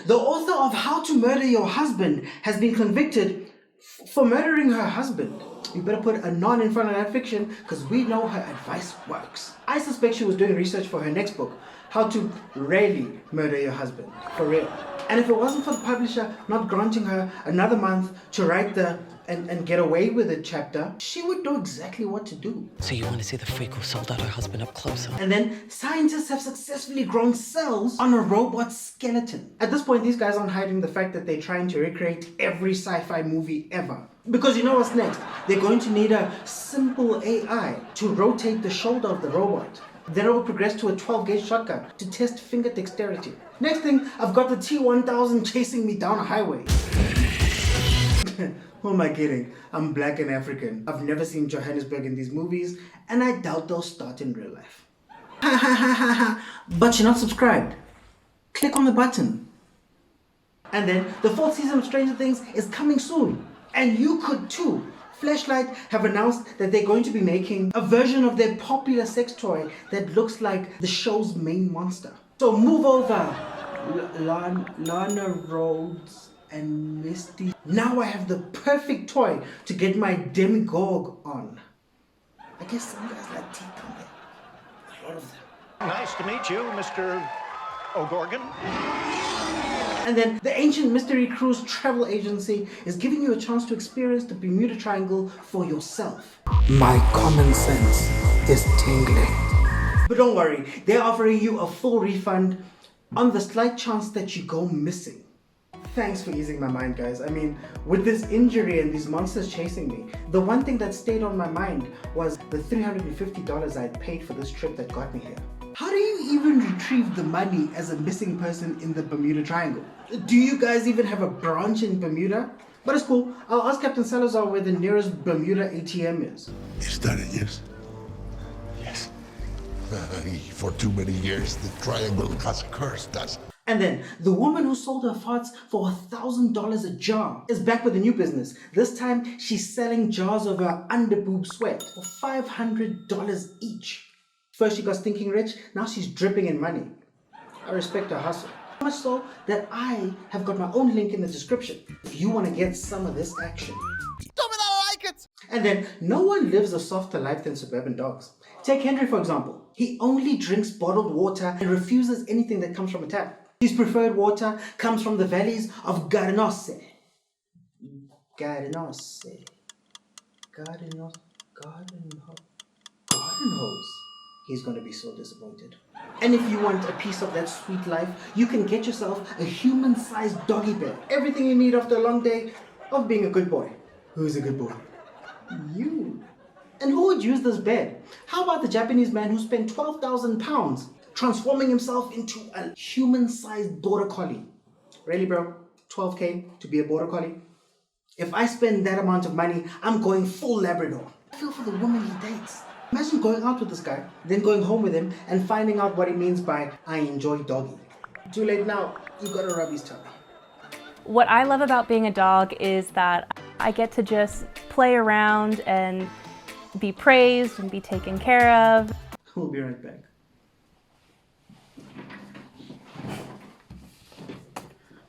the author of How to Murder Your Husband has been convicted for murdering her husband. You better put a non in front of that fiction because we know her advice works. I suspect she was doing research for her next book, How to Really Murder Your Husband. For real. And if it wasn't for the publisher not granting her another month to write the and get away with it chapter, she would know exactly what to do. So you want to see the freak who sold out her husband up close, huh? And then scientists have successfully grown cells on a robot skeleton. At this point, these guys aren't hiding the fact that they're trying to recreate every sci-fi movie ever. Because you know what's next? They're going to need a simple AI to rotate the shoulder of the robot. Then it will progress to a 12-gauge shotgun to test finger dexterity. Next thing, I've got the T-1000 chasing me down a highway. Who am I kidding? I'm black and African. I've never seen Johannesburg in these movies, and I doubt they'll start in real life. But you're not subscribed. Click on the button. And then the 4th season of Stranger Things is coming soon. And you could too. Fleshlight have announced that they're going to be making a version of their popular sex toy that looks like the show's main monster. So move over, Lana Rhoades and Misty. Now I have the perfect toy to get my Demigorgon on. I guess some guys like teeth on there. A lot of them. Nice to meet you, Mr. O'Gorgon. And then the Ancient Mystery Cruise travel agency is giving you a chance to experience the Bermuda Triangle for yourself. My common sense is tingling. But don't worry, they're offering you a full refund on the slight chance that you go missing. Thanks for easing my mind, guys. I mean, with this injury and these monsters chasing me, the one thing that stayed on my mind was the $350 I'd paid for this trip that got me here. How do you even retrieve the money as a missing person in the Bermuda Triangle? Do you guys even have a branch in Bermuda? But it's cool. I'll ask Captain Salazar where the nearest Bermuda ATM is. Is that it, yes? Yes. For too many years, the triangle has cursed us. And then, the woman who sold her farts for $1,000 a jar is back with a new business. This time, she's selling jars of her under-boob sweat for $500 each. First she got stinking rich, now she's dripping in money. I respect her hustle. So much so that I have got my own link in the description if you want to get some of this action. Stop it, I like it! And then, no one lives a softer life than suburban dogs. Take Henry for example. He only drinks bottled water and refuses anything that comes from a tap. His preferred water comes from the valleys of Garden hose. He's going to be so disappointed. And if you want a piece of that sweet life, you can get yourself a human-sized doggy bed. Everything you need after a long day of being a good boy. Who's a good boy? You. And who would use this bed? How about the Japanese man who spent 12,000 pounds transforming himself into a human-sized Border Collie? Really, bro? 12K to be a Border Collie? If I spend that amount of money, I'm going full Labrador. I feel for the woman he dates. Imagine going out with this guy, then going home with him and finding out what he means by I enjoy doggy. Too late now, you gotta rub his tummy. What I love about being a dog is that I get to just play around and be praised and be taken care of. We'll be right back.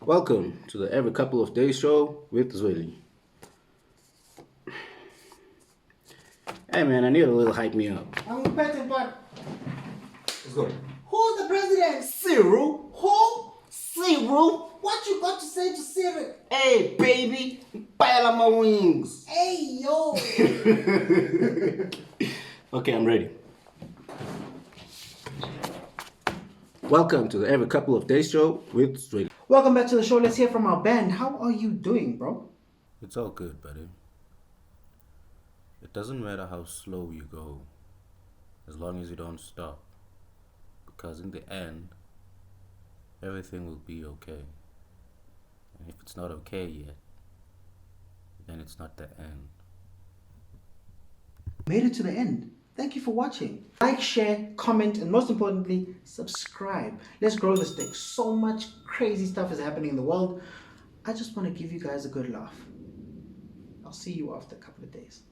Welcome to the Every Couple of Days show with Zweli. Hey man, I need a little hype me up. I'm repenting, but Let's go. who's the president? Cyril? Who? Cyril? What you got to say to Cyril? Hey baby, pile my wings. Hey, yo. Okay, I'm ready. Welcome to the Every Couple of Days show with Zweli. Welcome back to the show. Let's hear from our band. How are you doing, bro? It's all good, buddy. It doesn't matter how slow you go, as long as you don't stop. Because in the end, everything will be okay. And if it's not okay yet, then it's not the end. Made it to the end. Thank you for watching. Like, share, comment, and most importantly, subscribe. Let's grow this thing. So much crazy stuff is happening in the world. I just want to give you guys a good laugh. I'll see you after a couple of days.